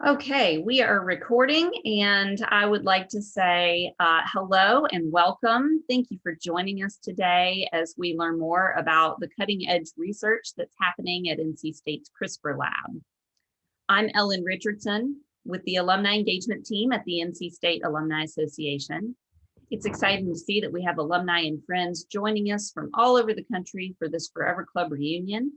Okay, we are recording, and I would like to say hello and welcome. Thank you for joining us today as we learn more about the cutting edge research that's happening at NC State's CRISPR Lab. I'm Ellen Richardson with the Alumni Engagement Team at the NC State Alumni Association. It's exciting to see that we have alumni and friends joining us from all over the country for this Forever Club reunion.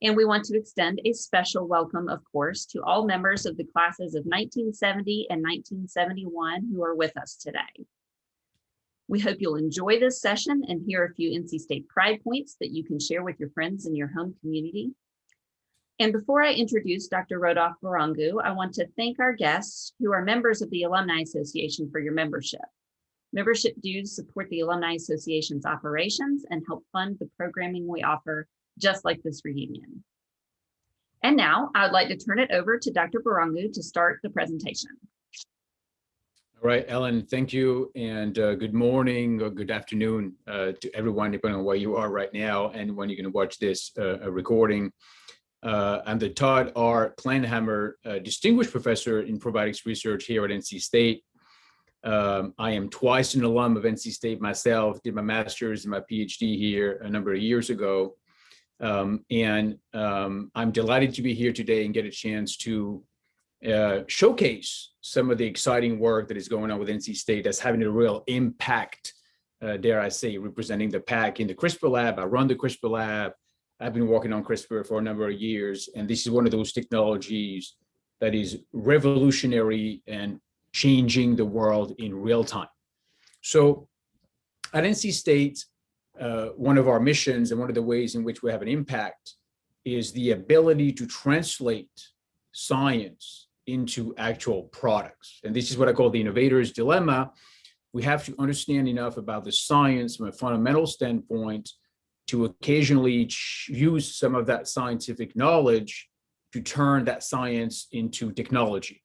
And we want to extend a special welcome, of course, to all members of the classes of 1970 and 1971 who are with us today. We hope you'll enjoy this session and hear a few NC State pride points that you can share with your friends in your home community. And before I introduce Dr. Rodolphe Barrangou, I want to thank our guests who are members of the Alumni Association for your membership. Membership dues support the Alumni Association's operations and help fund the programming we offer, just like this reunion. And now I'd like to turn it over to Dr. Barrangou to start the presentation. All right, Ellen, thank you. And good morning or good afternoon to everyone, depending on where you are right now and when you're going to watch this recording. I'm the Todd R. Kleinhammer Distinguished Professor in Probiotics Research here at NC State. I am twice an alum of NC State myself, did my master's and my PhD here a number of years ago. I'm delighted to be here today and get a chance to showcase some of the exciting work that is going on with NC State that's having a real impact, dare I say, representing the pack in the CRISPR Lab. I run the CRISPR Lab. I've been working on CRISPR for a number of years, and this is one of those technologies that is revolutionary and changing the world in real time. So at NC State, one of our missions and one of the ways in which we have an impact is the ability to translate science into actual products. And this is what I call the Innovator's Dilemma. We have to understand enough about the science from a fundamental standpoint to occasionally use some of that scientific knowledge to turn that science into technology.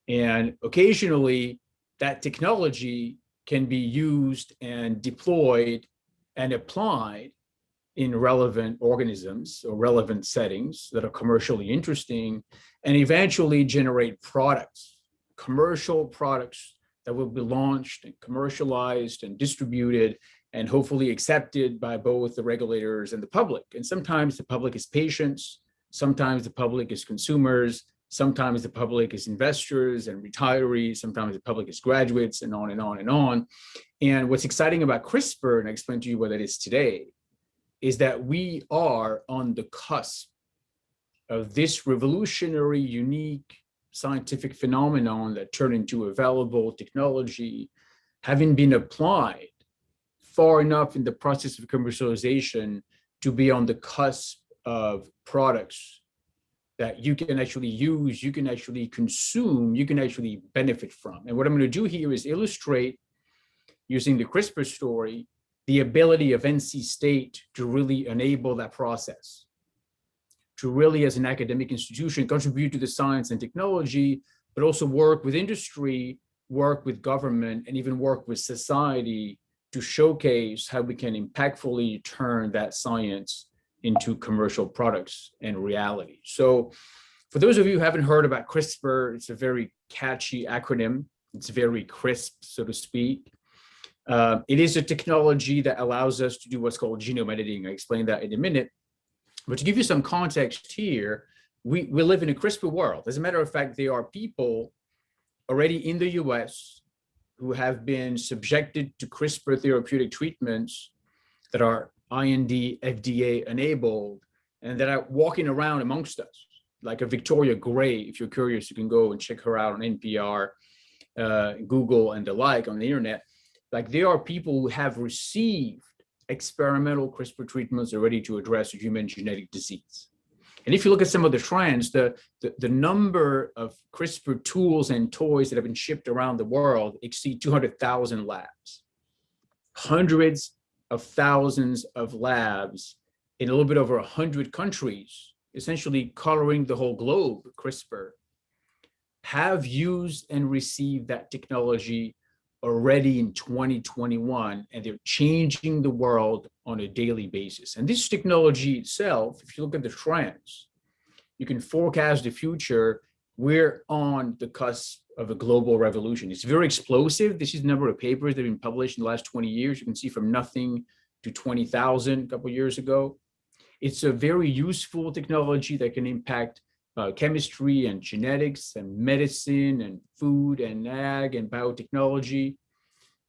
And occasionally that technology can be used and deployed and applied in relevant organisms or relevant settings that are commercially interesting, and eventually generate products, commercial products that will be launched and commercialized and distributed and hopefully accepted by both the regulators and the public. And sometimes the public is patients, sometimes the public is consumers, sometimes the public is investors and retirees, sometimes the public is graduates, and on and on and on. And what's exciting about CRISPR, and I explain to you what it is today, is that we are on the cusp of this revolutionary, unique scientific phenomenon that turned into available technology, having been applied far enough in the process of commercialization to be on the cusp of products that you can actually use, you can actually consume, you can actually benefit from. And what I'm going to do here is illustrate, using the CRISPR story, the ability of NC State to really enable that process, to really, as an academic institution, contribute to the science and technology, but also work with industry, work with government, and even work with society to showcase how we can impactfully turn that science into commercial products and reality. So for those of you who haven't heard about CRISPR, it's a very catchy acronym. It's very crisp, so to speak. It is a technology that allows us to do what's called genome editing. I'll explain that in a minute. But to give you some context here, we live in a CRISPR world. As a matter of fact, there are people already in the US who have been subjected to CRISPR therapeutic treatments that are IND, FDA enabled, and that are walking around amongst us, like a Victoria Gray. If you're curious, you can go and check her out on NPR, Google, and the like on the internet. Like, there are people who have received experimental CRISPR treatments already to address human genetic disease. And if you look at some of the trends, the number of CRISPR tools and toys that have been shipped around the world exceed 200,000 labs. Hundreds of thousands of labs in a little bit over 100 countries, essentially coloring the whole globe, CRISPR, have used and received that technology already in 2021, and they're changing the world on a daily basis. And this technology itself, if you look at the trends, you can forecast the future we're on the cusp of a global revolution. It's very explosive. This is the number of papers that have been published in the last 20 years. You can see from nothing to 20,000 a couple of years ago. It's a very useful technology that can impact chemistry and genetics and medicine and food and ag and biotechnology.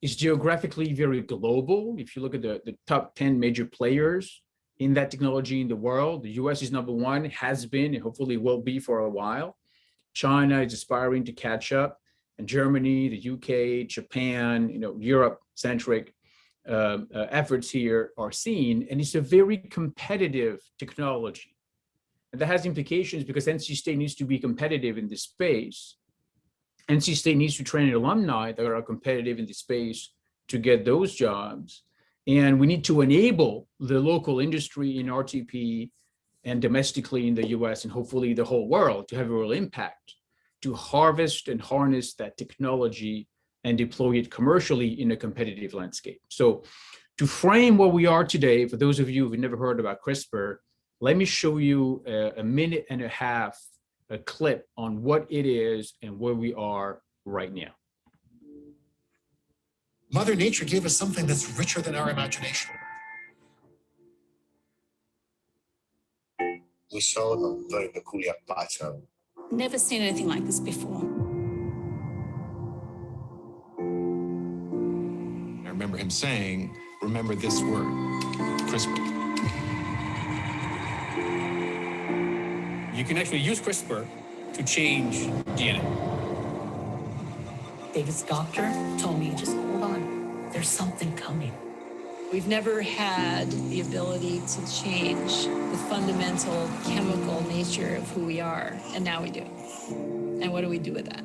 It's geographically very global. If you look at the top 10 major players in that technology in the world, the US is number one, has been, and hopefully will be for a while. China is aspiring to catch up, and Germany, the UK, Japan, Europe-centric efforts here are seen, and it's a very competitive technology. And that has implications because NC State needs to be competitive in this space. NC State needs to train alumni that are competitive in the space to get those jobs. And we need to enable the local industry in RTP and domestically in the US and hopefully the whole world to have a real impact, to harvest and harness that technology and deploy it commercially in a competitive landscape. So to frame where we are today, for those of you who've never heard about CRISPR, let me show you a minute and a half, a clip on what it is and where we are right now. Mother Nature gave us something that's richer than our imagination. We saw a very peculiar pattern. Never seen anything like this before. I remember him saying, remember this word, CRISPR. You can actually use CRISPR to change DNA. David's doctor told me, just hold on, there's something coming. We've never had the ability to change the fundamental chemical nature of who we are, and now we do. And what do we do with that?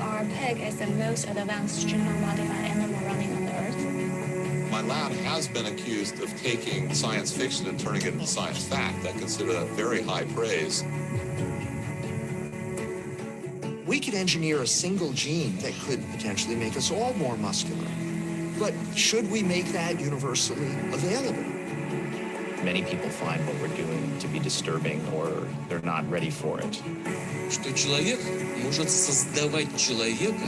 Our pig is the most advanced genome-modified animal running on the Earth. My lab has been accused of taking science fiction and turning it into science fact. I consider that very high praise. We could engineer a single gene that could potentially make us all more muscular. But should we make that universally available? Many people find what we're doing to be disturbing or they're not ready for it. Что человек может создавать человека,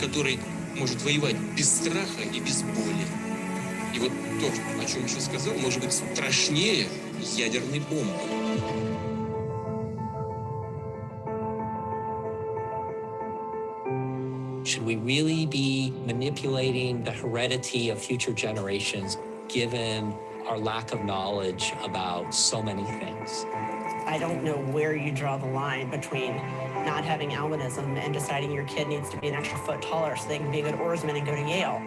который может воевать без страха и без боли. И вот то, о чем я сейчас сказал, может быть страшнее ядерной бомбы. Should we really be manipulating the heredity of future generations given our lack of knowledge about so many things? I don't know where you draw the line between not having albinism and deciding your kid needs to be an extra foot taller so they can be a good oarsman and go to Yale.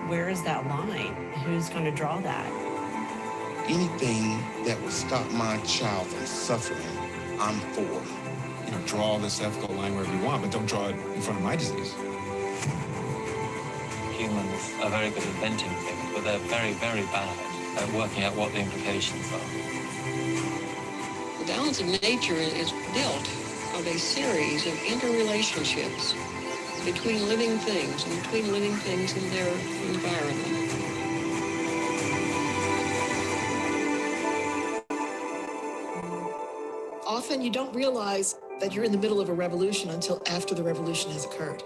Where is that line? Who's going to draw that? Anything that would stop my child from suffering, I'm for. Draw this ethical line wherever you want, but don't draw it in front of my disease. Humans are very good at inventing things, but they're very, very bad at working out what the implications are. The balance of nature is built of a series of interrelationships between living things and between living things in their environment. Often you don't realize that you're in the middle of a revolution until after the revolution has occurred.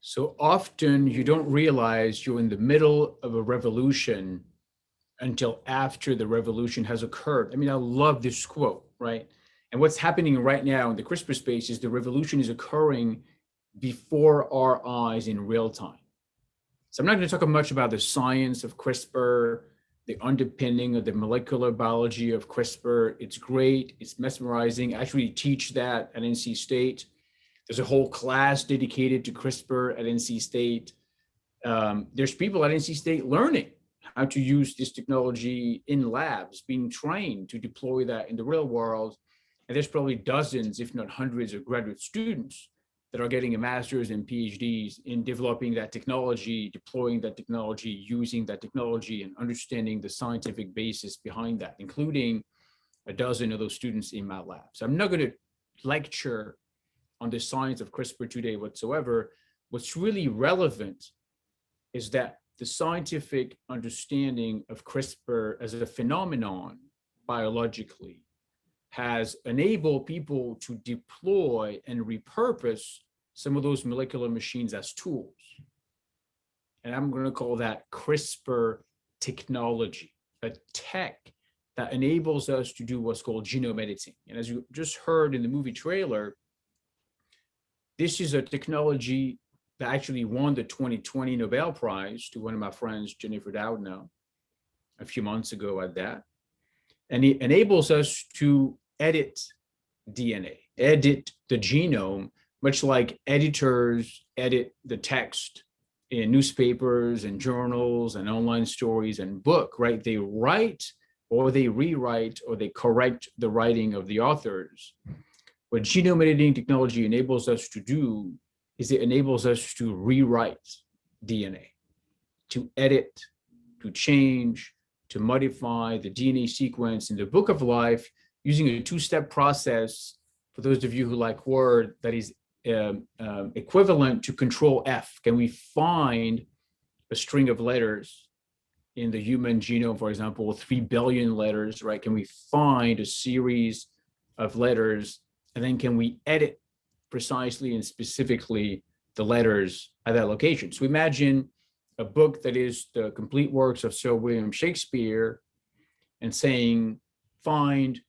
So often you don't realize you're in the middle of a revolution until after the revolution has occurred. I mean, I love this quote, right? And what's happening right now in the CRISPR space is the revolution is occurring before our eyes in real time. So I'm not going to talk much about the science of CRISPR, the underpinning of the molecular biology of CRISPR. It's great, it's mesmerizing. I actually teach that at NC State. There's a whole class dedicated to CRISPR at NC State. There's people at NC State learning how to use this technology in labs, being trained to deploy that in the real world. And there's probably dozens, if not hundreds, of graduate students that are getting a master's and PhDs in developing that technology, deploying that technology, using that technology, and understanding the scientific basis behind that, including a dozen of those students in my lab. So I'm not going to lecture on the science of CRISPR today whatsoever. What's really relevant is that the scientific understanding of CRISPR as a phenomenon biologically has enabled people to deploy and repurpose some of those molecular machines as tools. And I'm going to call that CRISPR technology, a tech that enables us to do what's called genome editing. And as you just heard in the movie trailer, this is a technology that actually won the 2020 Nobel Prize to one of my friends, Jennifer Doudna, a few months ago at that. And it enables us to edit DNA, edit the genome, much like editors edit the text in newspapers and journals and online stories and book, right? They write or they rewrite or they correct the writing of the authors. What genome editing technology enables us to do is it enables us to rewrite DNA, to edit, to change, to modify the DNA sequence in the book of life using a two-step process, for those of you who like Word, that is equivalent to Control F. Can we find a string of letters in the human genome, for example, 3 billion letters, right? Can we find a series of letters, and then can we edit precisely and specifically the letters at that location? So imagine a book that is the complete works of Sir William Shakespeare and saying, find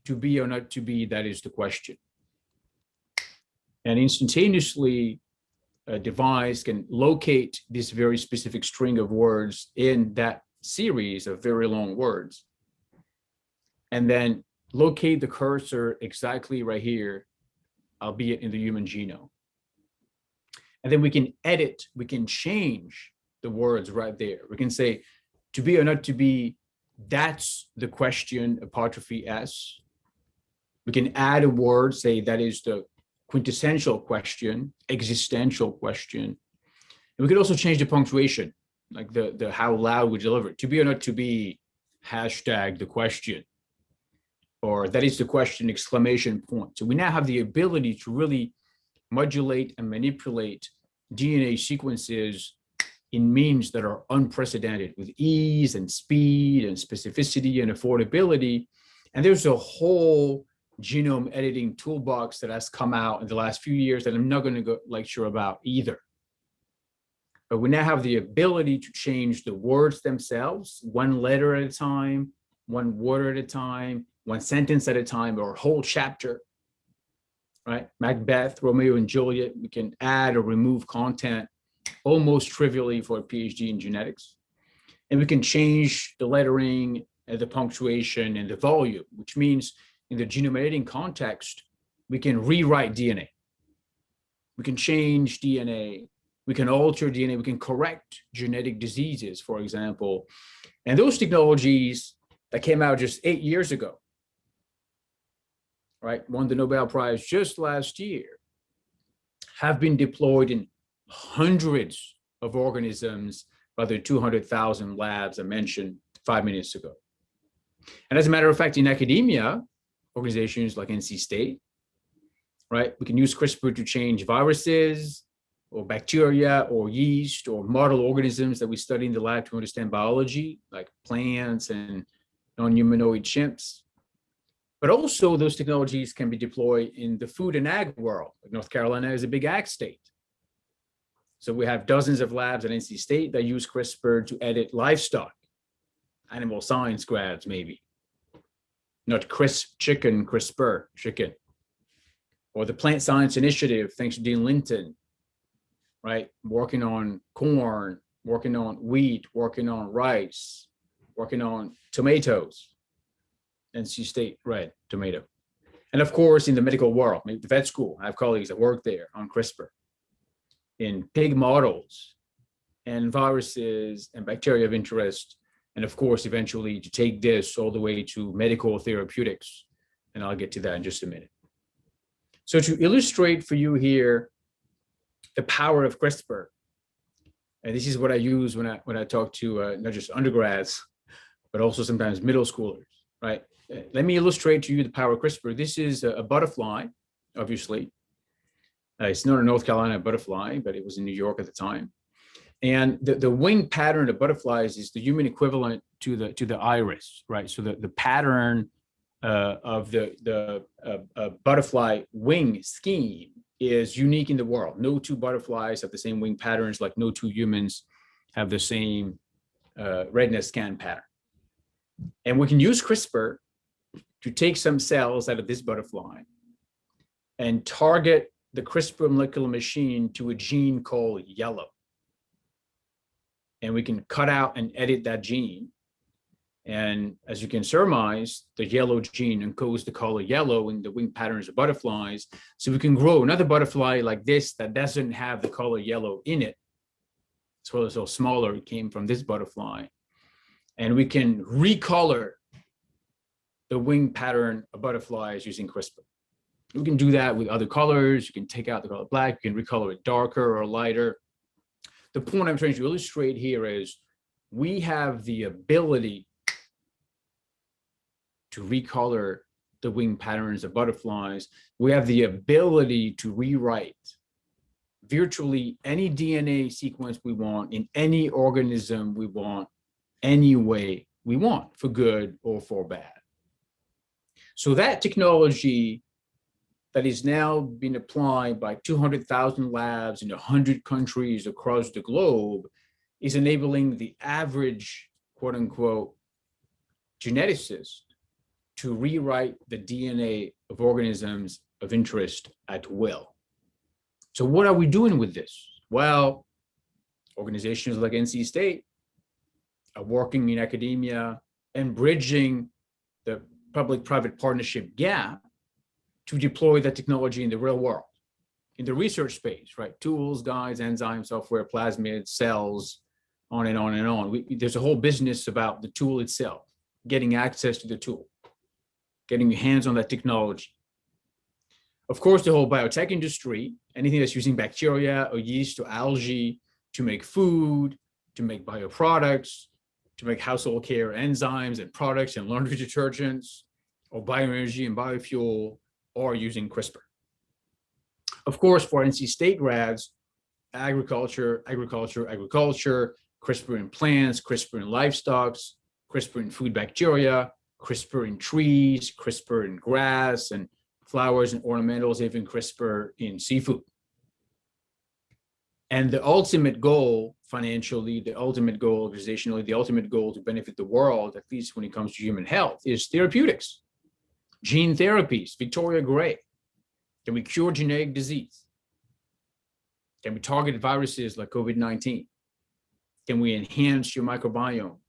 to be or not to be, that is the question. And instantaneously, a device can locate this very specific string of words in that series of very long words, and then locate the cursor exactly right here, albeit in the human genome. And then we can edit, we can change the words right there. We can say, to be or not to be, that's the question, apostrophe S. We can add a word, say that is the quintessential question, existential question. And we could also change the punctuation, like the how loud we deliver it. To be or not to be, hashtag the question, or that is the question, exclamation point. So we now have the ability to really modulate and manipulate DNA sequences in means that are unprecedented, with ease and speed and specificity and affordability. And there's a whole genome editing toolbox that has come out in the last few years that I'm not going to go lecture about either. But we now have the ability to change the words themselves, one letter at a time, one word at a time, one sentence at a time, or a whole chapter, right? Macbeth, Romeo and Juliet, we can add or remove content almost trivially for a PhD in genetics. And we can change the lettering and the punctuation and the volume, which means in the genome editing context, we can rewrite DNA. We can change DNA. We can alter DNA. We can correct genetic diseases, for example. And those technologies that came out just 8 years ago, right, won the Nobel Prize just last year, have been deployed in hundreds of organisms by the 200,000 labs I mentioned 5 minutes ago. And as a matter of fact, in academia, organizations like NC State, right, we can use CRISPR to change viruses or bacteria or yeast or model organisms that we study in the lab to understand biology, like plants and non-humanoid chimps. But also those technologies can be deployed in the food and ag world. Like North Carolina is a big ag state. So we have dozens of labs at NC State that use CRISPR to edit livestock, animal science grads maybe. Not chicken, CRISPR, chicken. Or the Plant Science Initiative, thanks to Dean Linton, right? Working on corn, working on wheat, working on rice, working on tomatoes. NC State, right, tomato. And of course, in the medical world, the vet school, I have colleagues that work there on CRISPR, in pig models and viruses and bacteria of interest. And of course, eventually to take this all the way to medical therapeutics. And I'll get to that in just a minute. So to illustrate for you here the power of CRISPR, and this is what I use when I talk to not just undergrads, but also sometimes middle schoolers, right? Let me illustrate to you the power of CRISPR. This is a butterfly, obviously. It's not a North Carolina butterfly, but it was in New York at the time. And the wing pattern of butterflies is the human equivalent to the iris, right? So the pattern of the butterfly wing scheme is unique in the world. No two butterflies have the same wing patterns, like no two humans have the same retina scan pattern. And we can use CRISPR to take some cells out of this butterfly and target the CRISPR molecular machine to a gene called yellow. And we can cut out and edit that gene. And as you can surmise, the yellow gene encodes the color yellow in the wing patterns of butterflies. So we can grow another butterfly like this that doesn't have the color yellow in it. So it's a little smaller, it came from this butterfly. And we can recolor the wing pattern of butterflies using CRISPR. We can do that with other colors. You can take out the color black, you can recolor it darker or lighter. The point I'm trying to illustrate here is we have the ability to recolor the wing patterns of butterflies. We have the ability to rewrite virtually any DNA sequence we want in any organism we want, any way we want, for good or for bad. So that technology that is now being applied by 200,000 labs in 100 countries across the globe is enabling the average, quote unquote, geneticist to rewrite the DNA of organisms of interest at will. So what are we doing with this? Well, organizations like NC State are working in academia and bridging the public-private partnership gap to deploy that technology in the real world, in the research space, right? Tools, guides, enzymes, software, plasmids, cells, on and on and on. There's a whole business about the tool itself, getting access to the tool, getting your hands on that technology. Of course, the whole biotech industry, anything that's using bacteria or yeast or algae to make food, to make bioproducts, to make household care enzymes and products and laundry detergents, or bioenergy and biofuel, or using CRISPR. Of course, for NC State grads, agriculture, CRISPR in plants, CRISPR in livestock, CRISPR in food bacteria, CRISPR in trees, CRISPR in grass and flowers and ornamentals, even CRISPR in seafood. And the ultimate goal financially, the ultimate goal organizationally, the ultimate goal to benefit the world, at least when it comes to human health, is therapeutics. Gene therapies, Victoria Gray. Can we cure genetic disease? Can we target viruses like COVID-19? Can we enhance your microbiome?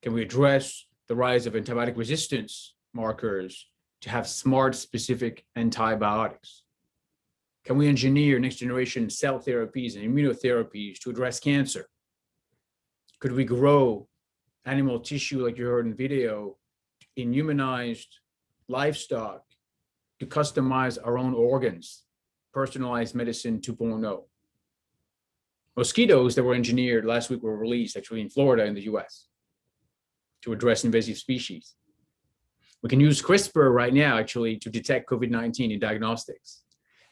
Can we address the rise of antibiotic resistance markers to have smart, specific antibiotics? Can we engineer next generation cell therapies and immunotherapies to address cancer? Could we grow animal tissue, like you heard in video, in humanized livestock to customize our own organs, personalized medicine 2.0. Mosquitoes that were engineered last week were released actually in Florida in the US to address invasive species. We can use CRISPR right now actually to detect COVID-19 in diagnostics.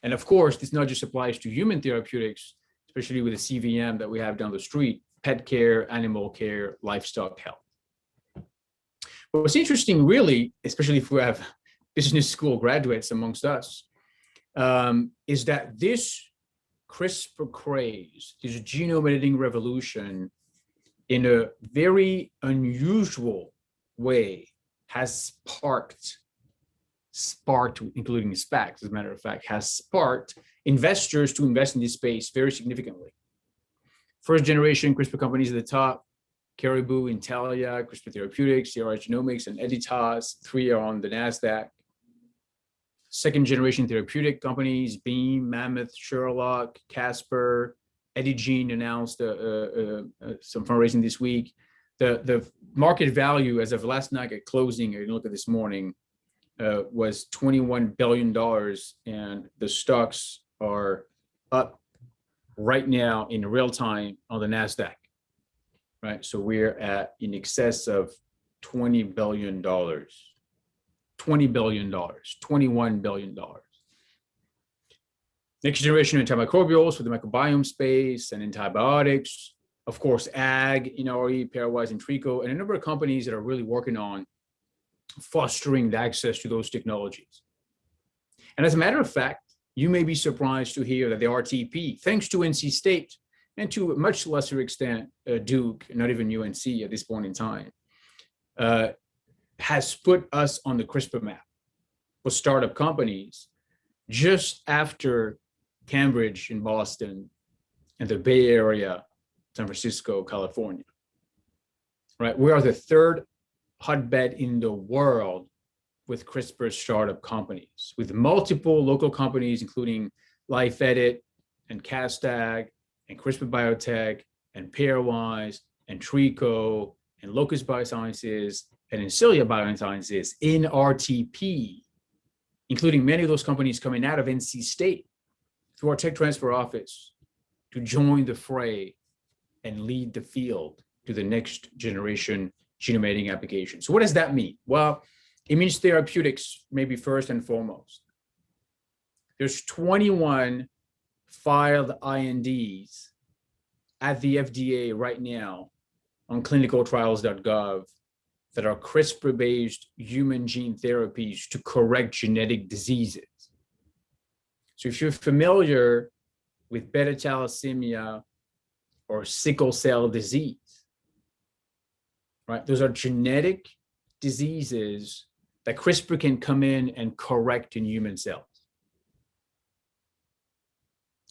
And of course, this not just applies to human therapeutics, especially with the CVM that we have down the street, pet care, animal care, livestock health. But what's interesting really, especially if we have business school graduates amongst us, is that this CRISPR craze, this genome editing revolution, in a very unusual way, has sparked, including SPACs, as a matter of fact, has sparked investors to invest in this space very significantly. First generation CRISPR companies at the top, Caribou, Intellia, CRISPR Therapeutics, CRI Genomics, and Editas. 3 are on the NASDAQ. Second generation therapeutic companies, Beam, Mammoth, Sherlock, Casper, Edigene announced some fundraising this week. The market value as of last night at closing, I looked at this morning, was $21 billion, and the stocks are up right now in real time on the NASDAQ. Right, so we're at in excess of $20 billion, $20 billion, $21 billion. Next generation antimicrobials for the microbiome space and antibiotics, of course, ag, RE, Pairwise, and Trico, and a number of companies that are really working on fostering the access to those technologies. And as a matter of fact, you may be surprised to hear that the RTP, thanks to NC State, and to a much lesser extent, Duke, not even UNC at this point in time, has put us on the CRISPR map with startup companies just after Cambridge in Boston and the Bay Area, San Francisco, California. Right? We are the third hotbed in the world with CRISPR startup companies, with multiple local companies, including LifeEdit and Castag and CRISPR Biotech and Pairwise and Trico and Locus Biosciences and Incilia Biosciences in RTP, including many of those companies coming out of NC State through our tech transfer office to join the fray and lead the field to the next generation genome editing application. So what does that mean? Well, it means therapeutics, maybe first and foremost. There's 21 filed INDs at the FDA right now on clinicaltrials.gov that are CRISPR-based human gene therapies to correct genetic diseases. So if you're familiar with beta thalassemia or sickle cell disease, right? Those are genetic diseases that CRISPR can come in and correct in human cells.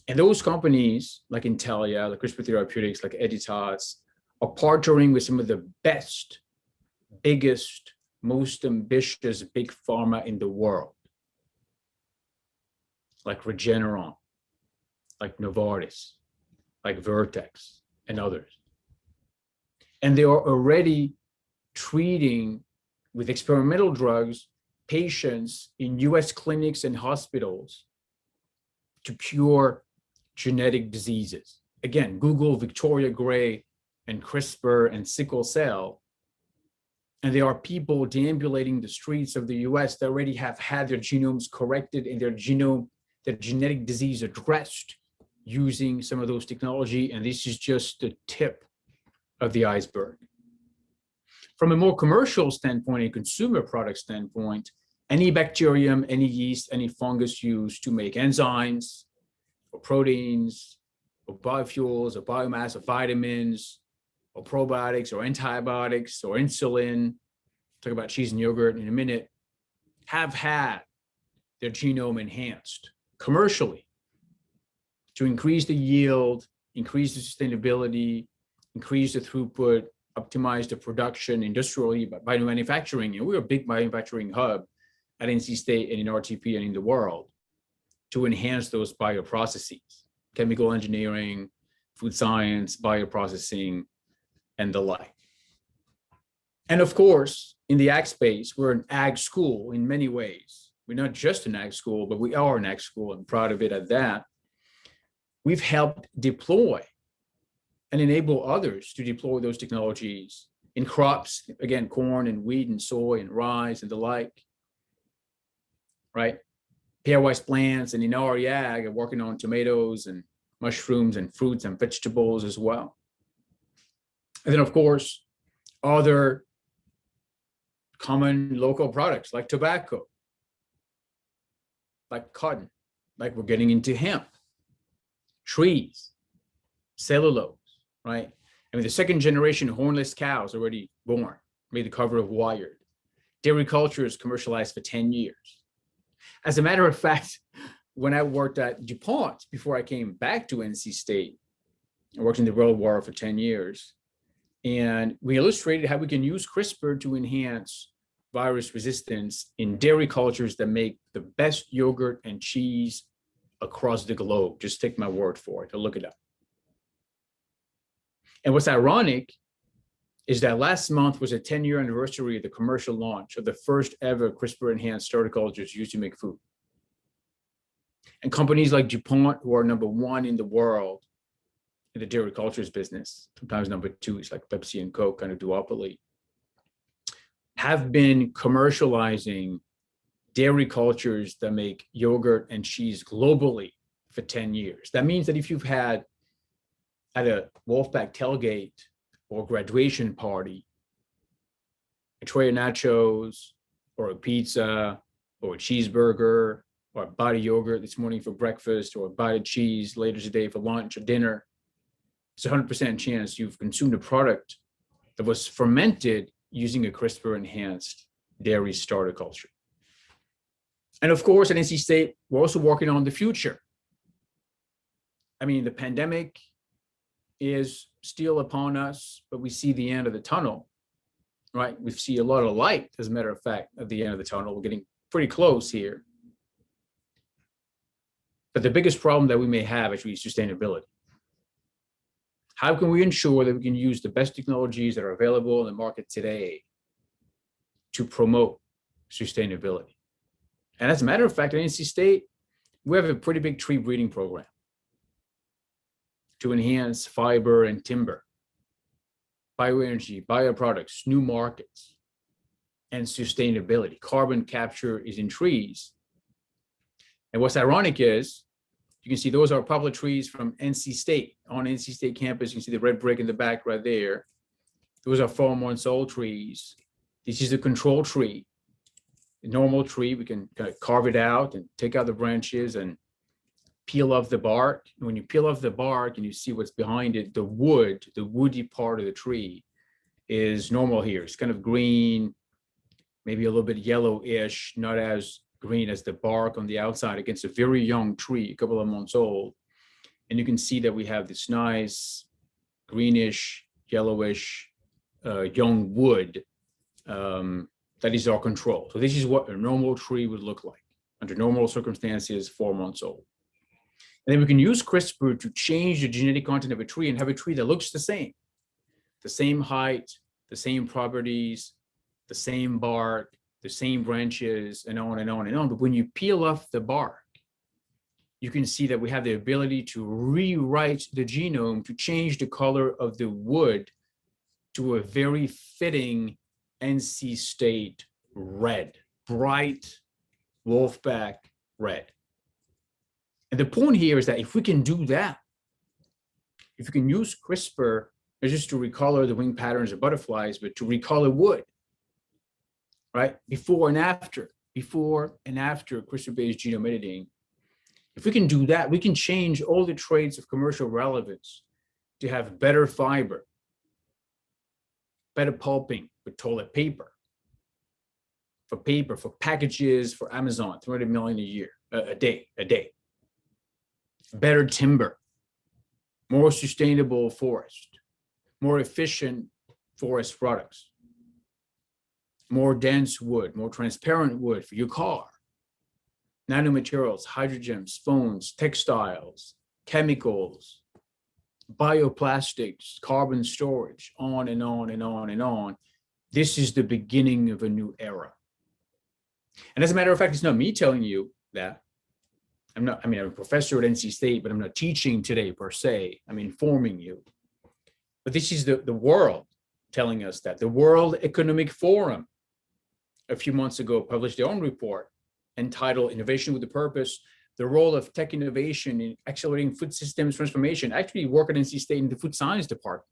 And those companies like Intellia, like CRISPR Therapeutics, like Editas, are partnering with some of the best, biggest, most ambitious big pharma in the world, like Regeneron, like Novartis, like Vertex, and others. And they are already treating with experimental drugs patients in US clinics and hospitals to cure genetic diseases. Again, Google Victoria Gray and CRISPR and sickle cell. And there are people deambulating the streets of the US that already have had their genomes corrected and their genetic disease addressed using some of those technology. And this is just the tip of the iceberg. From a more commercial standpoint, a consumer product standpoint, any bacterium, any yeast, any fungus used to make enzymes or proteins or biofuels or biomass or vitamins or probiotics or antibiotics or insulin, talk about cheese and yogurt in a minute, have had their genome enhanced commercially to increase the yield, increase the sustainability, increase the throughput, optimize the production industrially by manufacturing. And we're a big manufacturing hub at NC State and in RTP and in the world to enhance those bioprocesses, chemical engineering, food science, bioprocessing, and the like. And of course, in the ag space, we're an ag school in many ways. We're not just an ag school, but we are an ag school. I'm proud of it at that. We've helped deploy and enable others to deploy those technologies in crops, again, corn and wheat and soy and rice and the like, right? Pairwise plants and in REAG are working on tomatoes and mushrooms and fruits and vegetables as well. And then of course, other common local products like tobacco, like cotton, like we're getting into hemp, trees, cellulose, right? I mean, the second generation hornless cows already born, made the cover of Wired. Dairy culture is commercialized for 10 years. As a matter of fact, when I worked at DuPont, before I came back to NC State, I worked in the World War for 10 years. And we illustrated how we can use CRISPR to enhance virus resistance in dairy cultures that make the best yogurt and cheese across the globe. Just take my word for it, to look it up. And what's ironic is that last month was a 10-year anniversary of the commercial launch of the first ever CRISPR-enhanced starter cultures used to make food. And companies like DuPont, who are #1 in the world in the dairy cultures business, sometimes #2 is like Pepsi and Coke, kind of duopoly, have been commercializing dairy cultures that make yogurt and cheese globally for 10 years. That means that if you've had at a Wolfpack tailgate or graduation party, a tray of nachos or a pizza or a cheeseburger or a bite of yogurt this morning for breakfast or a bite of cheese later today for lunch or dinner, it's a 100% chance you've consumed a product that was fermented using a CRISPR-enhanced dairy starter culture. And of course, at NC State, we're also working on the future. I mean, the pandemic is still upon us, but we see the end of the tunnel, right? We see a lot of light, as a matter of fact, at the end of the tunnel. We're getting pretty close here. But the biggest problem that we may have actually is sustainability. How can we ensure that we can use the best technologies that are available in the market today to promote sustainability? And as a matter of fact, at NC State, we have a pretty big tree breeding program to enhance fiber and timber, bioenergy, bioproducts, new markets, and sustainability. Carbon capture is in trees. And what's ironic is, you can see those are poplar trees from NC State. On NC State campus, you can see the red brick in the back right there. Those are 4 months old trees. This is the control tree. A normal tree, we can kind of carve it out and take out the branches and peel off the bark. And when you peel off the bark and you see what's behind it, the wood, the woody part of the tree is normal here. It's kind of green, maybe a little bit yellowish, not as green as the bark on the outside against a very young tree, a couple of months old. And you can see that we have this nice greenish, yellowish, young wood that is our control. So this is what a normal tree would look like under normal circumstances, 4 months old. And then we can use CRISPR to change the genetic content of a tree and have a tree that looks the same height, the same properties, the same bark, the same branches, and on and on and on. But when you peel off the bark, you can see that we have the ability to rewrite the genome to change the color of the wood to a very fitting NC State red, bright Wolfpack red. And the point here is that if we can do that, if we can use CRISPR not just to recolor the wing patterns of butterflies, but to recolor wood, right? Before and after CRISPR-based genome editing, if we can do that, we can change all the traits of commercial relevance to have better fiber, better pulping with toilet paper, for packages for Amazon, 300 million a day. Better timber, more sustainable forest, more efficient forest products, more dense wood, more transparent wood for your car, nanomaterials, hydrogens, phones, textiles, chemicals, bioplastics, carbon storage, on and on and on and on. This is the beginning of a new era. And as a matter of fact, it's not me telling you that. I'm a professor at NC State, but I'm not teaching today per se. I'm informing you. But this is the world telling us that. The World Economic Forum a few months ago published their own report entitled Innovation with a Purpose, the role of tech innovation in accelerating food systems transformation. I actually work at NC State in the food science department.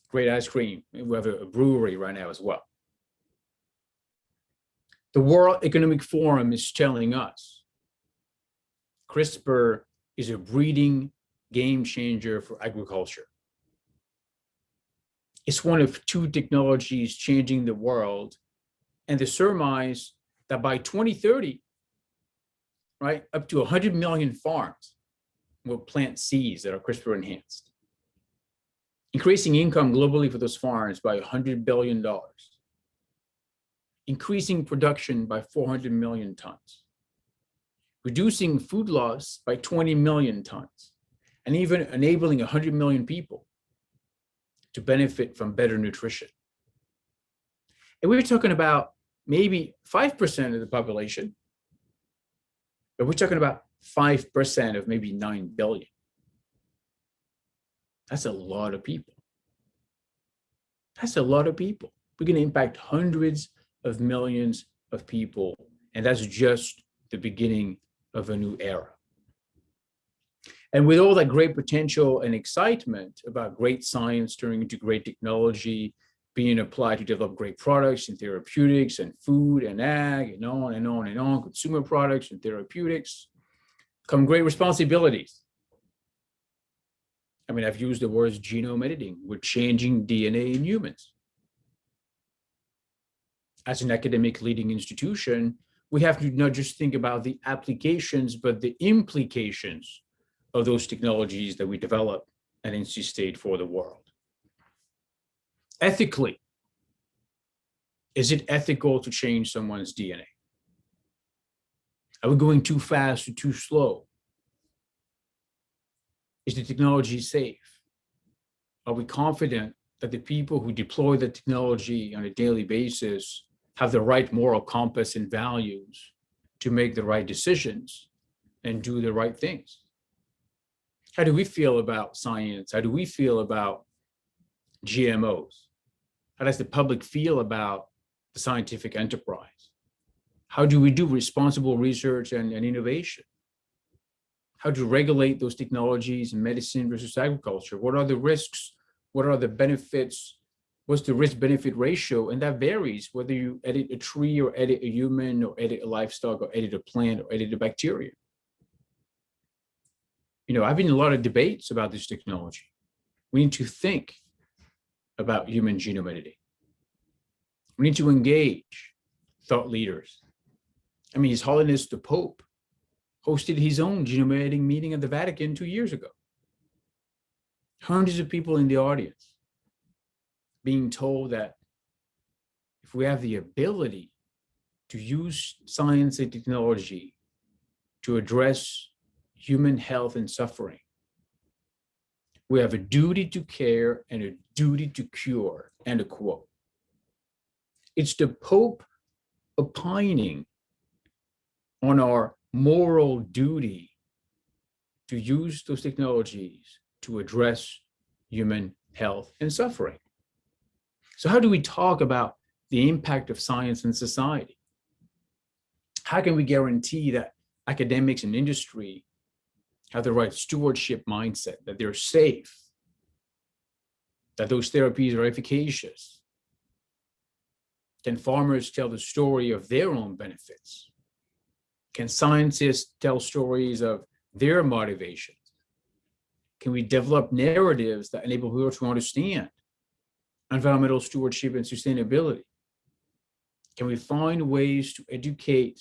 Great ice cream. We have a brewery right now as well. The World Economic Forum is telling us CRISPR is a breeding game changer for agriculture. It's one of 2 technologies changing the world, and the surmise that by 2030, right, up to 100 million farms will plant seeds that are CRISPR enhanced, increasing income globally for those farms by $100 billion, increasing production by 400 million tons, reducing food loss by 20 million tons, and even enabling 100 million people to benefit from better nutrition. And we're talking about maybe 5% of the population, but we're talking about 5% of maybe 9 billion. That's a lot of people. That's a lot of people. We're going to impact hundreds of millions of people, and that's just the beginning of a new era. And with all that great potential and excitement about great science turning into great technology, being applied to develop great products in therapeutics and food and ag and on and on and on, consumer products and therapeutics, come great responsibilities. I mean, I've used the words genome editing. We're changing DNA in humans. As an academic leading institution, we have to not just think about the applications, but the implications of those technologies that we develop at NC State for the world. Ethically, is it ethical to change someone's DNA? Are we going too fast or too slow? Is the technology safe? Are we confident that the people who deploy the technology on a daily basis have the right moral compass and values to make the right decisions and do the right things? How do we feel about science? How do we feel about GMOs? How does the public feel about the scientific enterprise? How do we do responsible research and innovation? How to regulate those technologies in medicine versus agriculture? What are the risks? What are the benefits? What's the risk-benefit ratio? And that varies whether you edit a tree or edit a human or edit a livestock or edit a plant or edit a bacteria. You know, I've been in a lot of debates about this technology. We need to think about human genome editing. We need to engage thought leaders. I mean, His Holiness the Pope hosted his own genome editing meeting at the Vatican 2 years ago. Hundreds of people in the audience being told that if we have the ability to use science and technology to address human health and suffering, we have a duty to care and a duty to cure, end of quote. It's the Pope opining on our moral duty to use those technologies to address human health and suffering. So how do we talk about the impact of science in society? How can we guarantee that academics and industry have the right stewardship mindset, that they're safe, that those therapies are efficacious? Can farmers tell the story of their own benefits? Can scientists tell stories of their motivations? Can we develop narratives that enable people to understand environmental stewardship and sustainability? Can we find ways to educate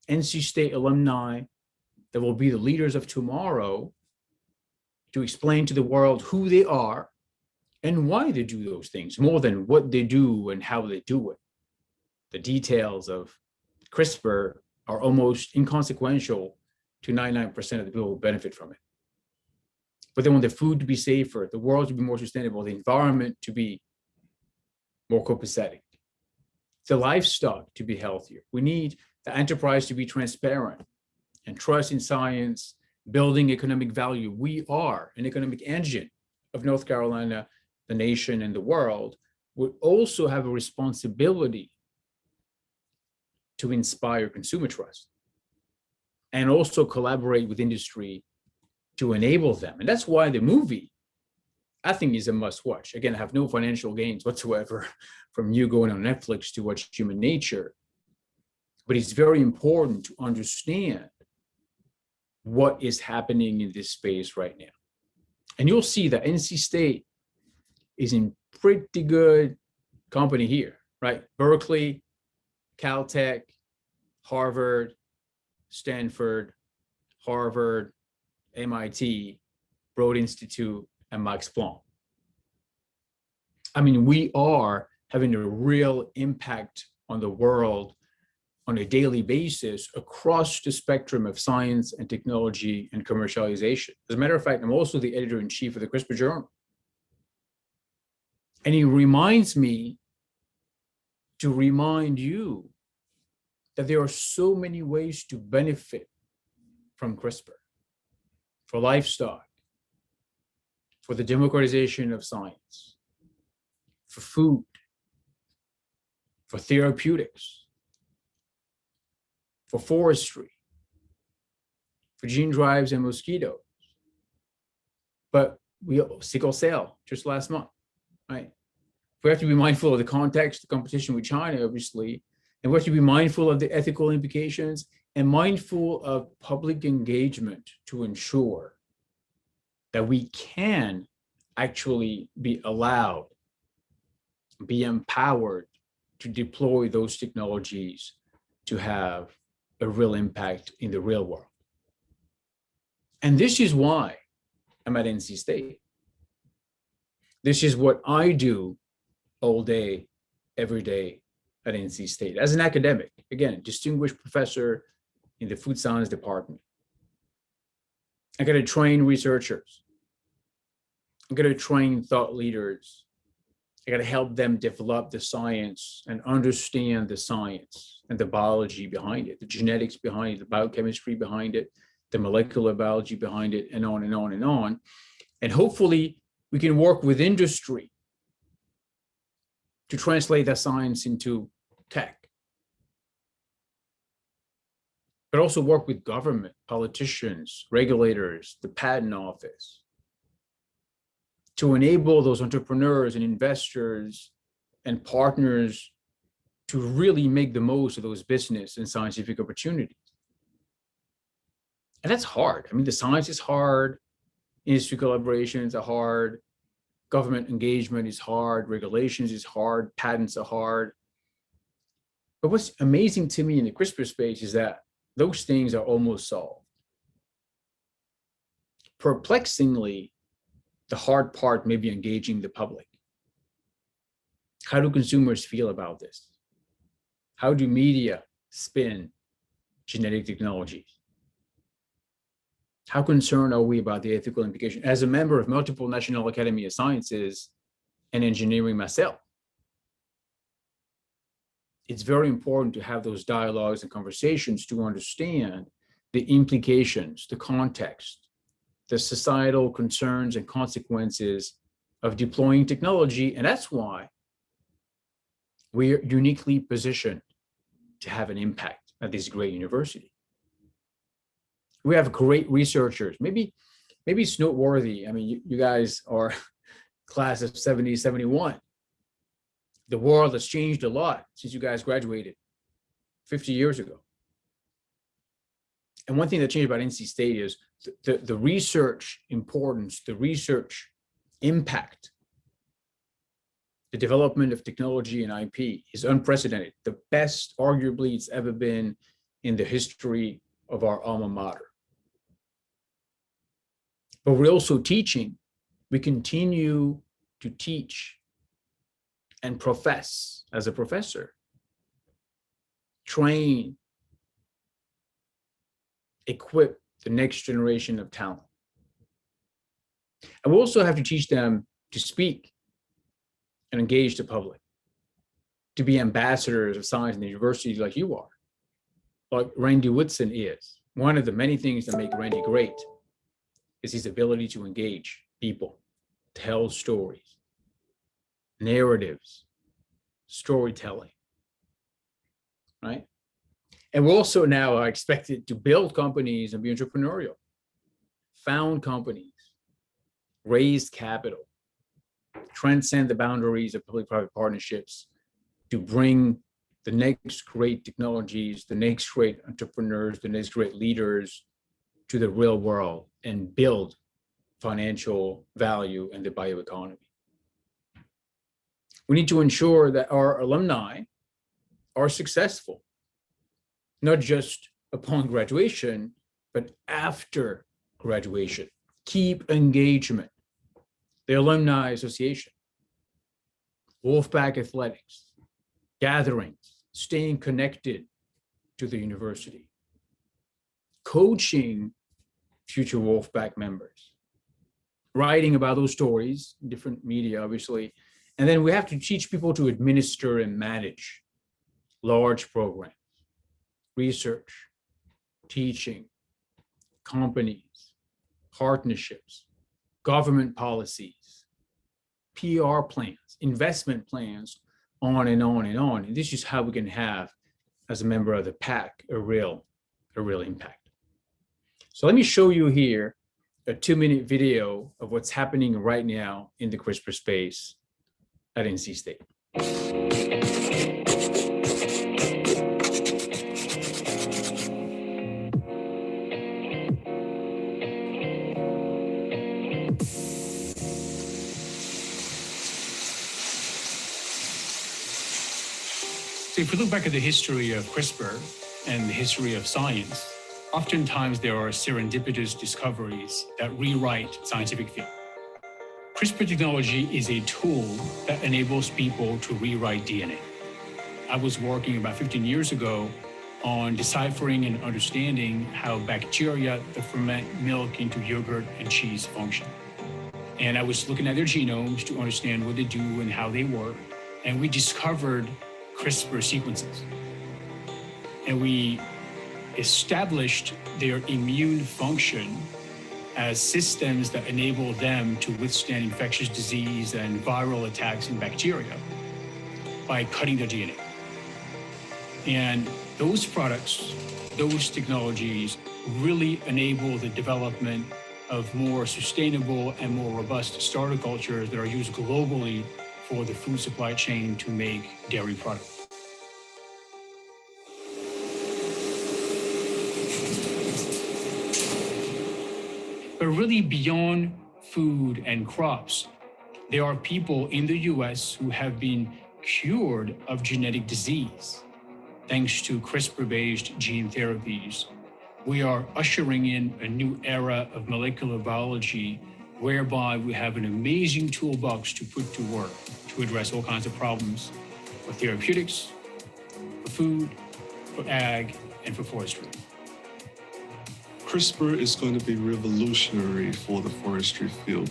NC State alumni that will be the leaders of tomorrow to explain to the world who they are and why they do those things, more than what they do and how they do it? The details of CRISPR are almost inconsequential to 99% of the people who benefit from it. But they want the food to be safer, the world to be more sustainable, the environment to be more copacetic, the livestock to be healthier. We need the enterprise to be transparent and trust in science, building economic value. We are an economic engine of North Carolina, the nation, and the world. We also have a responsibility to inspire consumer trust and also collaborate with industry to enable them. And that's why the movie, I think, is a must watch. Again, I have no financial gains whatsoever from you going on Netflix to watch Human Nature, but it's very important to understand what is happening in this space right now. And you'll see that NC State is in pretty good company here, right? Berkeley, Caltech, Harvard, Stanford, Harvard, MIT, Broad Institute, and Max Planck. I mean, we are having a real impact on the world on a daily basis across the spectrum of science and technology and commercialization. As a matter of fact, I'm also the editor-in-chief of the CRISPR Journal. And it reminds me to remind you that there are so many ways to benefit from CRISPR, for livestock, for the democratization of science, for food, for therapeutics, for forestry, for gene drives and mosquitoes. But we sickle cell just last month, right? We have to be mindful of the context, the competition with China, obviously, and we have to be mindful of the ethical implications and mindful of public engagement to ensure that we can actually be allowed, be empowered to deploy those technologies to have a real impact in the real world. And this is why I'm at NC State. This is what I do all day, every day at NC State as an academic. Again, distinguished professor in the food science department. I got to train researchers. I got to train thought leaders. I got to help them develop the science and understand the science and the biology behind it, the genetics behind it, the biochemistry behind it, the molecular biology behind it, and on and on and on. And hopefully we can work with industry to translate that science into tech, but also work with government, politicians, regulators, the patent office, to enable those entrepreneurs and investors and partners to really make the most of those business and scientific opportunities. And that's hard. I mean, the science is hard, industry collaborations are hard, government engagement is hard, regulations is hard, patents are hard. But what's amazing to me in the CRISPR space is that those things are almost solved. Perplexingly, the hard part may be engaging the public. How do consumers feel about this? How do media spin genetic technologies? How concerned are we about the ethical implication? As a member of multiple National Academy of Sciences and engineering myself, it's very important to have those dialogues and conversations to understand the implications, the context, the societal concerns and consequences of deploying technology. And that's why we are uniquely positioned to have an impact at this great university. We have great researchers. Maybe it's noteworthy. I mean, you guys are class of 70, 71. The world has changed a lot since you guys graduated 50 years ago. And one thing that changed about NC State is the research importance, the research impact, the development of technology and IP is unprecedented. The best, arguably, it's ever been in the history of our alma mater. But we're also teaching. We continue to teach and profess as a professor, train, equip the next generation of talent. And we also have to teach them to speak and engage the public, to be ambassadors of science in the universities like you are, like Randy Woodson is. One of the many things that make Randy great is his ability to engage people, tell stories, narratives, storytelling, right? And we also now are expected to build companies and be entrepreneurial, found companies, raise capital, transcend the boundaries of public-private partnerships to bring the next great technologies, the next great entrepreneurs, the next great leaders to the real world and build financial value in the bioeconomy. We need to ensure that our alumni are successful, not just upon graduation, but after graduation. Keep engagement. The Alumni Association, Wolfpack Athletics, gatherings, staying connected to the university, coaching future Wolfpack members, writing about those stories, different media, obviously. And then we have to teach people to administer and manage large programs, research, teaching, companies, partnerships, government policies, PR plans, investment plans, on and on and on. And this is how we can have, as a member of the pack, a real impact. So let me show you here a 2-minute video of what's happening right now in the CRISPR space at NC State. So if we look back at the history of CRISPR and the history of science, oftentimes there are serendipitous discoveries that rewrite scientific field. CRISPR technology is a tool that enables people to rewrite DNA. I was working about 15 years ago on deciphering and understanding how bacteria that ferment milk into yogurt and cheese function. And I was looking at their genomes to understand what they do and how they work. And we discovered CRISPR sequences. And we established their immune function as systems that enable them to withstand infectious disease and viral attacks in bacteria by cutting their DNA. And those products, those technologies really enable the development of more sustainable and more robust starter cultures that are used globally for the food supply chain to make dairy products. But really beyond food and crops, there are people in the US who have been cured of genetic disease thanks to CRISPR-based gene therapies. We are ushering in a new era of molecular biology whereby we have an amazing toolbox to put to work to address all kinds of problems for therapeutics, for food, for ag, and for forestry. CRISPR is going to be revolutionary for the forestry field.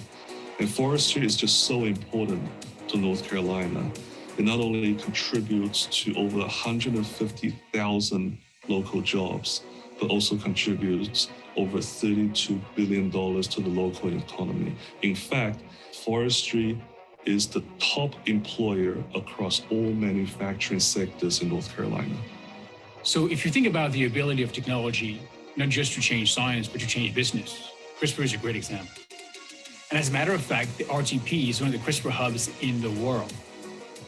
And forestry is just so important to North Carolina. It not only contributes to over 150,000 local jobs, but also contributes over $32 billion to the local economy. In fact, forestry is the top employer across all manufacturing sectors in North Carolina. So if you think about the ability of technology, not just to change science, but to change business, CRISPR is a great example. And as a matter of fact, the RTP is one of the CRISPR hubs in the world.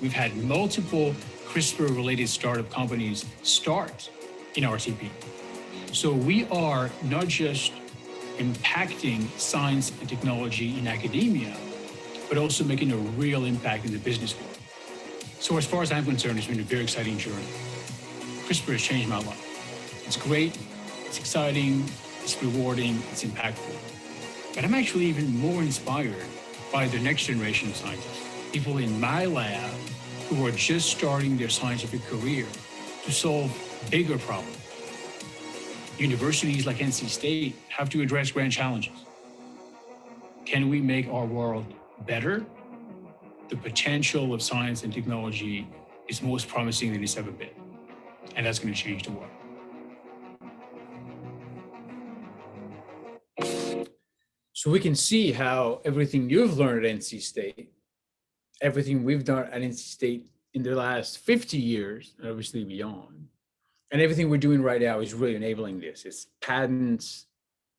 We've had multiple CRISPR-related startup companies start in RTP. So we are not just impacting science and technology in academia, but also making a real impact in the business world. So as far as I'm concerned, it's been a very exciting journey. CRISPR has changed my life. It's great, it's exciting, it's rewarding, it's impactful. But I'm actually even more inspired by the next generation of scientists, people in my lab who are just starting their scientific career to solve bigger problems. Universities like NC State have to address grand challenges. Can we make our world better? The potential of science and technology is most promising than it's ever been. And that's going to change the world. So we can see how everything you've learned at NC State, everything we've done at NC State in the last 50 years, and obviously beyond, and everything we're doing right now is really enabling this. It's patents,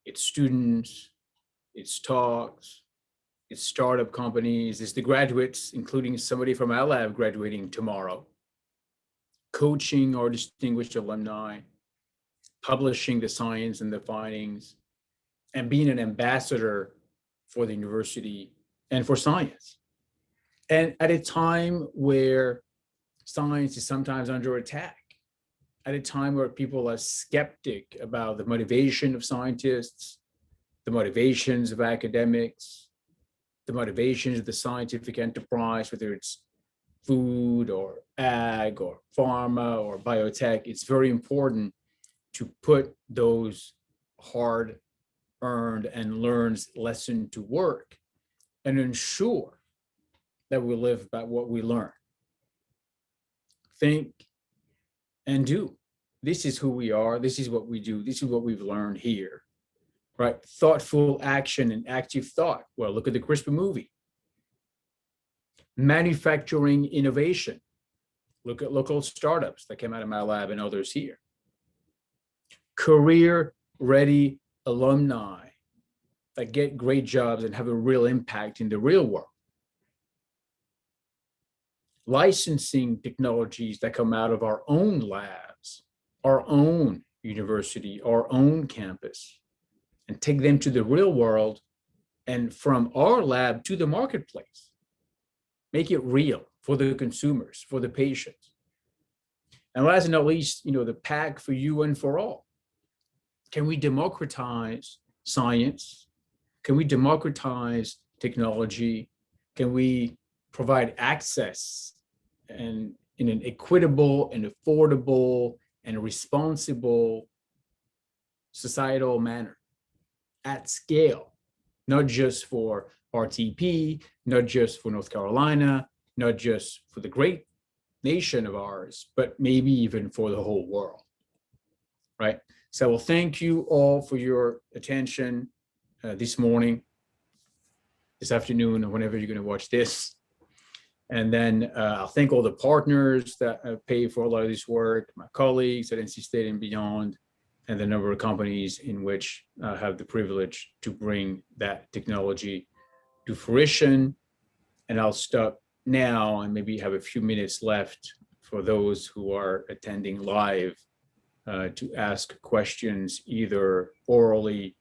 it's students, it's talks, it's startup companies, it's the graduates, including somebody from our lab graduating tomorrow, coaching our distinguished alumni, publishing the science and the findings, and being an ambassador for the university and for science. And at a time where science is sometimes under attack, at a time where people are skeptic about the motivation of scientists, the motivations of academics, the motivations of the scientific enterprise, whether it's food or ag or pharma or biotech, it's very important to put those hard-earned and learned lessons to work and ensure that we live by what we learn. Think and do. This is who we are. This is what we do. This is what we've learned here, right? Thoughtful action and active thought. Well, look at the CRISPR movie. Manufacturing innovation. Look at local startups that came out of my lab and others here. Career-ready alumni that get great jobs and have a real impact in the real world. Licensing technologies that come out of our own labs, our own university, our own campus, and take them to the real world and from our lab to the marketplace. Make it real for the consumers, for the patients. And last but not least, the pack for you and for all. Can we democratize science? Can we democratize technology? Can we provide access and in an equitable and affordable and responsible societal manner at scale, not just for RTP, not just for North Carolina, not just for the great nation of ours, but maybe even for the whole world, right? So well, thank you all for your attention this morning, this afternoon, or whenever you're going to watch this. And then I'll thank all the partners that pay for a lot of this work, my colleagues at NC State and beyond, and the number of companies in which I have the privilege to bring that technology to fruition. And I'll stop now and maybe have a few minutes left for those who are attending live to ask questions either orally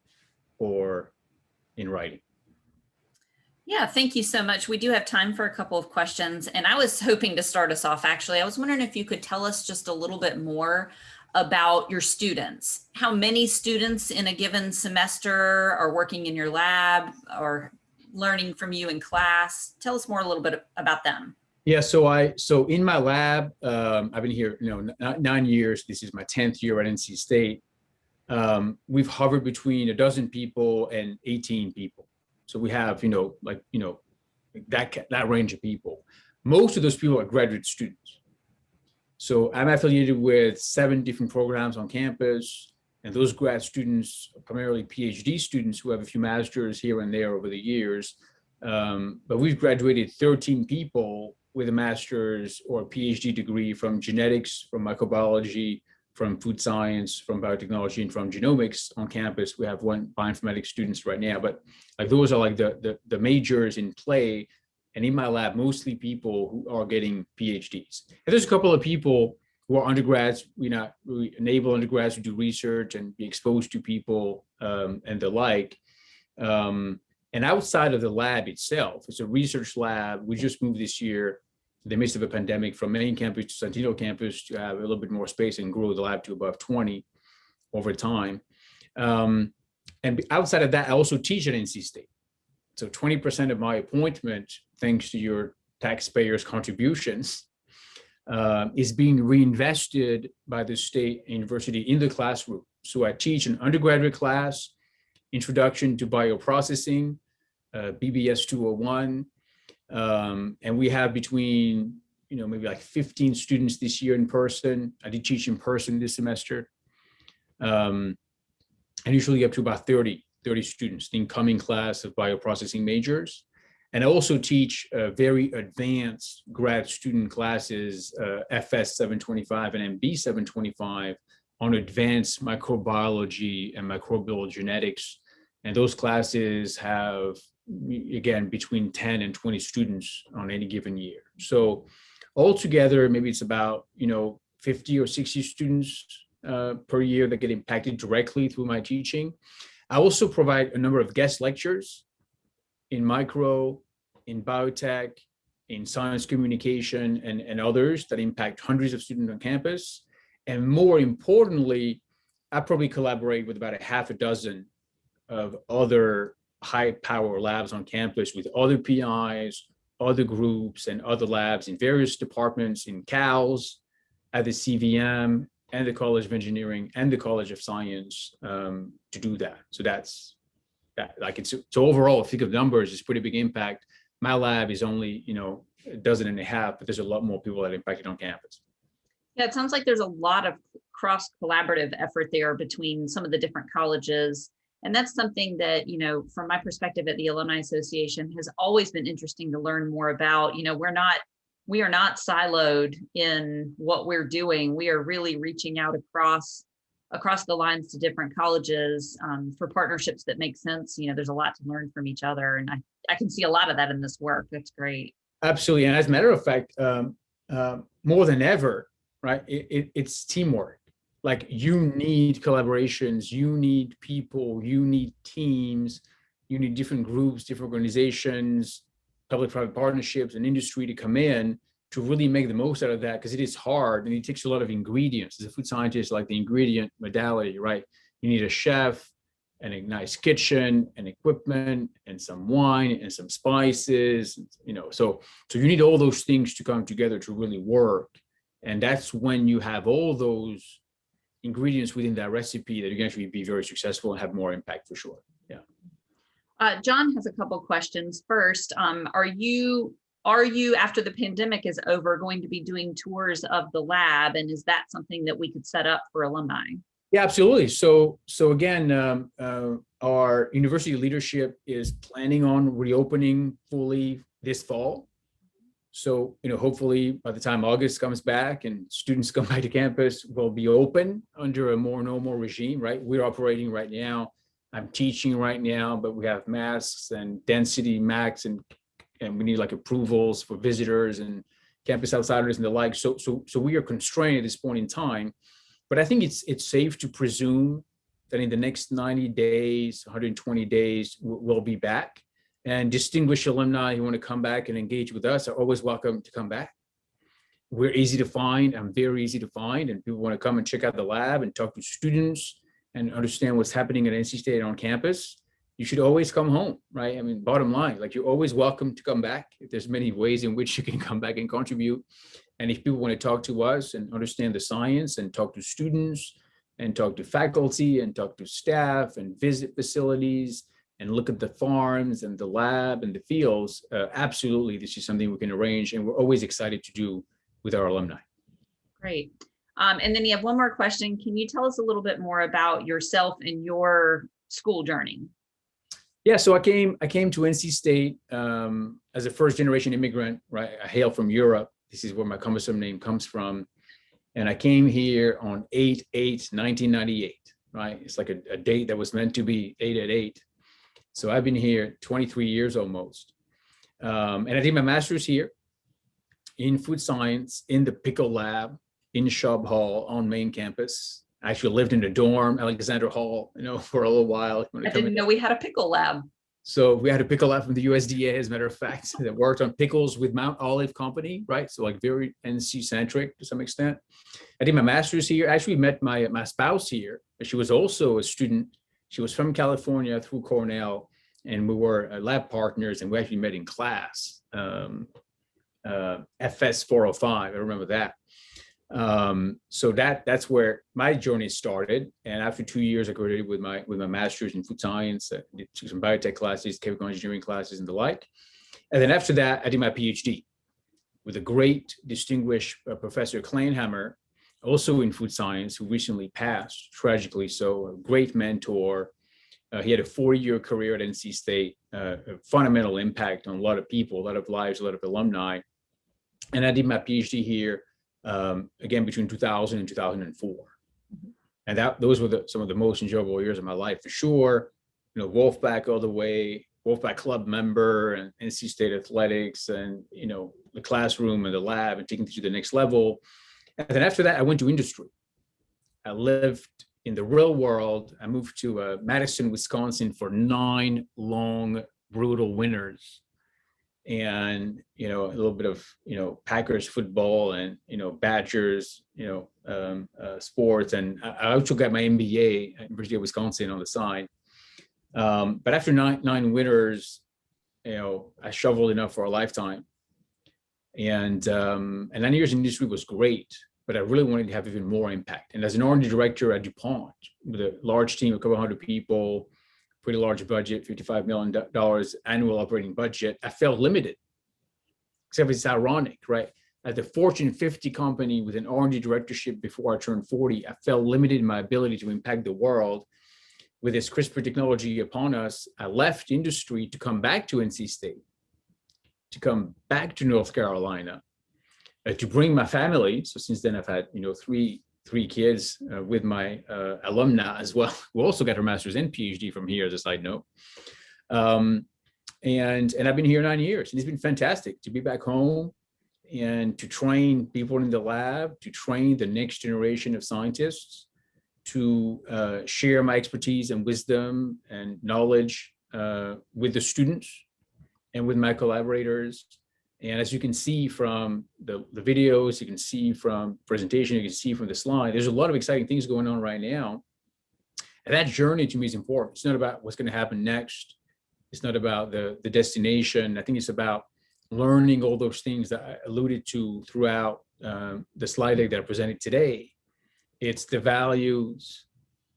or in writing. Yeah, thank you so much. We do have time for a couple of questions. And I was hoping to start us off, actually. I was wondering if you could tell us just a little bit more about your students. How many students in a given semester are working in your lab or learning from you in class? Tell us more a little bit about them. Yeah, so in my lab, I've been here 9 years. This is my 10th year at NC State. We've hovered between a dozen people and 18 people. So we have, that range of people. Most of those people are graduate students. So I'm affiliated with 7 different programs on campus, and those grad students are primarily PhD students who have a few masters here and there over the years. But we've graduated 13 people with a master's or a PhD degree from genetics, from microbiology, from food science, from biotechnology, and from genomics on campus. We have 1 bioinformatics students right now, but those are like the majors in play. And in my lab, mostly people who are getting PhDs. And there's a couple of people who are undergrads. We enable undergrads to do research and be exposed to people and the like. And outside of the lab itself, it's a research lab. We just moved this year in the midst of a pandemic from main campus to Santino campus to have a little bit more space and grow the lab to above 20 over time. And outside of that, I also teach at NC State. So 20% of my appointment, thanks to your taxpayers' contributions, is being reinvested by the state university in the classroom. So I teach an undergraduate class, Introduction to Bioprocessing, BBS 201. And we have between, maybe like 15 students this year in person. I did teach in person this semester. And usually up to about 30 students, the incoming class of bioprocessing majors. And I also teach very advanced grad student classes, FS 725 and MB 725 on advanced microbiology and microbial genetics. And those classes have, again, between 10 and 20 students on any given year. So altogether, maybe it's about, 50 or 60 students per year that get impacted directly through my teaching. I also provide a number of guest lectures in micro, in biotech, in science communication, and others that impact hundreds of students on campus. And more importantly, I probably collaborate with about a half a dozen of other high power labs on campus with other PIs, other groups, and other labs in various departments in CALS, at the CVM, and the College of Engineering, and the College of Science to do that. So that's that. So overall, if you think of numbers, it's a pretty big impact. My lab is only, a dozen and a half, but there's a lot more people that are impacted on campus. Yeah, it sounds like there's a lot of cross collaborative effort there between some of the different colleges. And that's something that, from my perspective at the Alumni Association has always been interesting to learn more about. We are not siloed in what we're doing. We are really reaching out across across the lines to different colleges for partnerships that make sense. There's a lot to learn from each other. And I can see a lot of that in this work. That's great. Absolutely. And as a matter of fact, more than ever, right, it's teamwork. Like, you need collaborations, you need people, you need teams, you need different groups, different organizations, public-private partnerships, and industry to come in to really make the most out of that, because it is hard and it takes a lot of ingredients. As a food scientist, like the ingredient modality, right? You need a chef and a nice kitchen and equipment and some wine and some spices, so you need all those things to come together to really work. And that's when you have all those ingredients within that recipe that you can actually be very successful and have more impact for sure. Yeah. John has a couple questions. First, are you, after the pandemic is over, going to be doing tours of the lab? And is that something that we could set up for alumni? Yeah, absolutely. So again, our university leadership is planning on reopening fully this fall. So, hopefully by the time August comes back and students come back to campus, we'll be open under a more normal regime, right? We're operating right now. I'm teaching right now, but we have masks and density max, and we need like approvals for visitors and campus outsiders and the like. So we are constrained at this point in time. But I think it's safe to presume that in the next 90 days, 120 days, we'll be back. And distinguished alumni who want to come back and engage with us are always welcome to come back. We're easy to find. I'm very easy to find. And people want to come and check out the lab and talk to students and understand what's happening at NC State on campus. You should always come home, right? I mean, bottom line, like, you're always welcome to come back. There's many ways in which you can come back and contribute. And if people want to talk to us and understand the science and talk to students and talk to faculty and talk to staff and visit facilities and look at the farms and the lab and the fields, absolutely, this is something we can arrange, and we're always excited to do with our alumni. Great. And then you have one more question. Can you tell us a little bit more about yourself and your school journey? Yeah, so I came to NC State as a first-generation immigrant, right? I hail from Europe. This is where my cumbersome name comes from. And I came here on 8/8/1998, right? It's like a date that was meant to be 8/8. So I've been here 23 years almost. And I did my master's here in food science, in the pickle lab, in Shub Hall on main campus. I actually lived in a dorm, Alexander Hall, for a little while. I didn't know we had a pickle lab. So we had a pickle lab from the USDA, as a matter of fact, that worked on pickles with Mount Olive Company, right? So like very NC-centric to some extent. I did my master's here. I actually met my spouse here. She was also a student. She was from California through Cornell, and we were lab partners, and we actually met in class, FS 405, I remember that. So that's where my journey started. And after 2 years, I graduated with my master's in food science. I took some biotech classes, chemical engineering classes, and the like. And then after that, I did my PhD with a great distinguished Professor Kleinhammer, also in food science, who recently passed tragically. So a great mentor. He had a 4-year career at NC State, a fundamental impact on a lot of people, a lot of lives, a lot of alumni. And I did my PhD here, again, between 2000 and 2004. And those were some of the most enjoyable years of my life, for sure. Wolfpack all the way, Wolfpack club member, and NC State athletics, and, the classroom and the lab, and taking it to the next level. And then after that, I went to industry. I lived in the real world. I moved to Madison, Wisconsin for 9 long, brutal winters. And, a little bit of, Packers football and, Badgers, sports. And I also got my MBA at University of Wisconsin on the side. But after nine winters, I shoveled enough for a lifetime. And 9 years in industry was great, but I really wanted to have even more impact. And as an R&D director at DuPont, with a large team, a couple hundred people, pretty large budget, $55 million annual operating budget, I felt limited. Except it's ironic, right? At the Fortune 50 company with an R&D directorship before I turned 40, I felt limited in my ability to impact the world. With this CRISPR technology upon us, I left industry to come back to NC State, to come back to North Carolina, to bring my family. So since then, I've had 3 3 kids with my alumni as well, who also got her master's and PhD from here as a side note. And I've been here 9 years, and it's been fantastic to be back home and to train people in the lab, to train the next generation of scientists, to share my expertise and wisdom and knowledge with the students and with my collaborators. And as you can see from the videos, you can see from presentation, you can see from the slide, there's a lot of exciting things going on right now. And that journey to me is important. It's not about what's going to happen next. It's not about the destination. I think it's about learning all those things that I alluded to throughout the slide deck that I presented today. It's the values,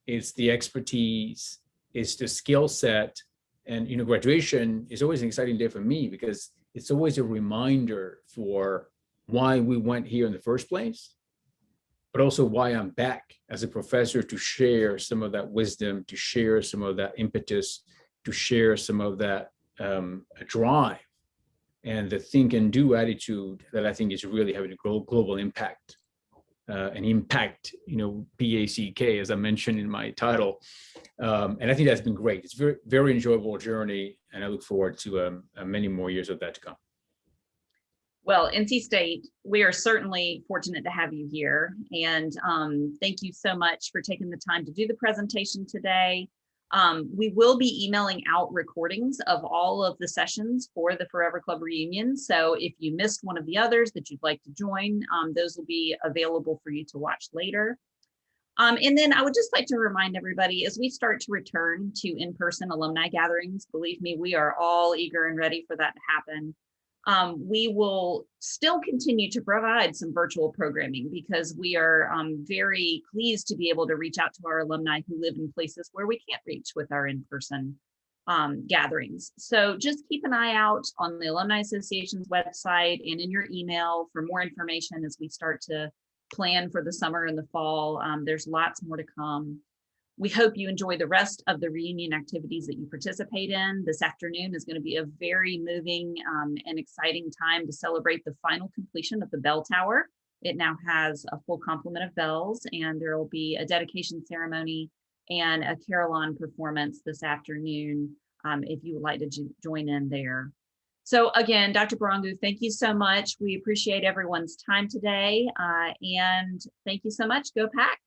it's the expertise, it's the skill set. And, you know, graduation is always an exciting day for me because it's always a reminder for why we went here in the first place, but also why I'm back as a professor to share some of that wisdom, to share some of that impetus, to share some of that drive and the think and do attitude that I think is really having a global impact. And impact, you know, PACK, as I mentioned in my title. And I think that's been great. It's a very, very enjoyable journey, and I look forward to many more years of that to come. Well, NC State, we are certainly fortunate to have you here. And thank you so much for taking the time to do the presentation today. We will be emailing out recordings of all of the sessions for the Forever Club reunion. So if you missed one of the others that you'd like to join, those will be available for you to watch later. And then I would just like to remind everybody, as we start to return to in-person alumni gatherings, believe me, we are all eager and ready for that to happen. We will still continue to provide some virtual programming because we are very pleased to be able to reach out to our alumni who live in places where we can't reach with our in-person gatherings. So just keep an eye out on the Alumni Association's website and in your email for more information as we start to plan for the summer and the fall. There's lots more to come. We hope you enjoy the rest of the reunion activities that you participate in. This afternoon is going to be a very moving and exciting time to celebrate the final completion of the bell tower. It now has a full complement of bells, and there will be a dedication ceremony and a carillon performance this afternoon if you would like to join in there. So again, Dr. Barrangou, thank you so much. We appreciate everyone's time today, and thank you so much. Go Pack.